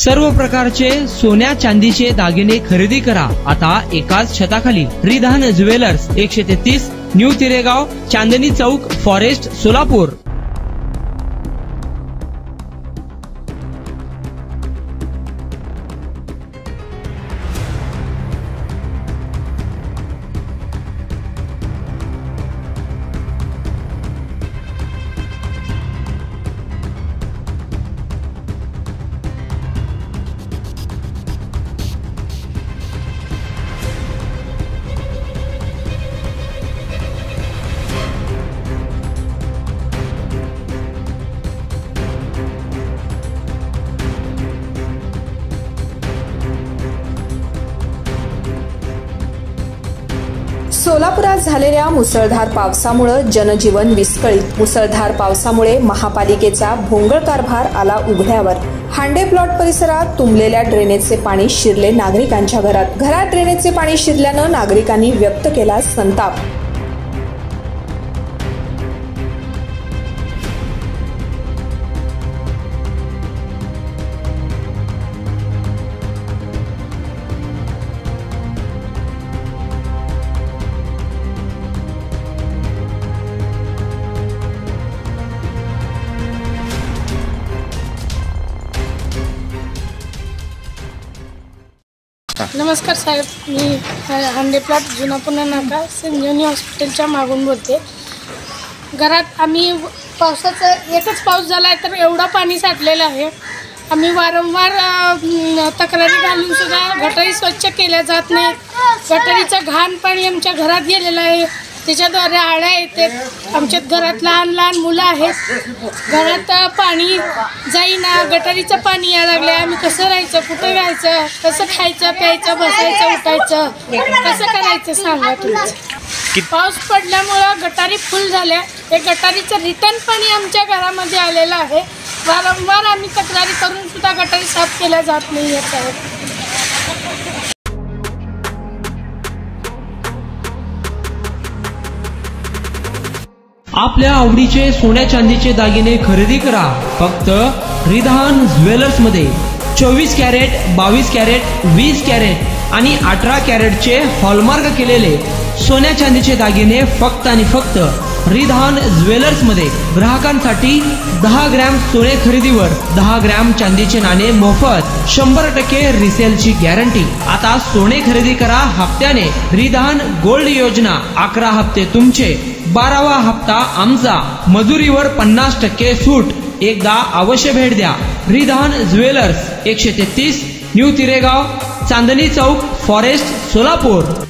सर्व प्रकारचे सोन्या चांदीचे दागिने खरेदी करा आता एकाच छताखाली। Ridhan jewellers 133 new तिरेगाव, Chandni Chowk, forest, Solapur. सोलापुरात झालेल्या मुसळधार पावसामुळे जनजीवन विस्कळीत। मुसळधार पावसामुळे महापालिकेचा भोंगळ कारभार आला उघड्यावर। हांडे प्लॉट परिसरात तुंबलेल्या ड्रेनेजचे पाणी शिरले नागरिकांच्या घरात। घरात ड्रेनेजचे पाणी शिरल्यानं नागरिकांनी व्यक्त केला संताप। नमस्कार साहेब, मी हांडे प्लॉट जुना पुणे नाका संजीवनी हॉस्पिटलच्या मागून बोलते। घरात आम्ही पावसाचा एकच पाऊस झाला आहे तर एवढा पाणी साठलेलं आहे। आम्ही वारंवार तक्रारी घालून सुद्धा गटारी स्वच्छ केल्या जात नाहीत। गटारीचं घाण पाणी आमच्या घरात गेलेलं आहे, त्याच्याद्वारे आळ्या येते। आमच्या घरात लहान लहान मुलं आहेत, घरात पाणी जाईना, गटारीचं पाणी यायला लागलं आहे। आम्ही कसं राहायचं, कुठं राहायचं, कसं खायचं, प्यायचं, बसायचं, उठायचं, कसं करायचं सांगा तुम्ही। पाऊस पडल्यामुळं गटारी फुल झाल्या, हे गटारीचं रिटर्न पाणी आमच्या घरामध्ये आलेलं आहे। वारंवार आम्ही तक्रारी करून सुद्धा गटारी साफ केल्या जात नाही आहे। आपल्या आवडीचे सोन्या चांदीचे दागिने खरेदी करा फक्त रिधान ज्वेलर्स मध्ये। 24 कॅरेट, 22 कॅरेट, 20 कॅरेट आणि 18 कॅरेटचे हॉलमार्क केलेले सोन्या चांदीचे दागिने फक्त आणि फक्त रिधान ज्वेलर्स मध्ये। ग्राहकांसाठी 10 ग्रॅम सोने खरेदीवर 10 ग्रॅम चांदीचे नाणे मोफत, 100% रिसेलची गॅरंटी। आता सोने खरेदी करा हप्त्याने। रिधान गोल्ड योजना, 11 हप्ते तुमचे, 12वा हप्ता आमचा, मजुरीवर 50% सूट। एकदा अवश्य भेट द्या। Ridhan jewellers 133 new तिरेगाव, Chandni Chowk, forest, Solapur.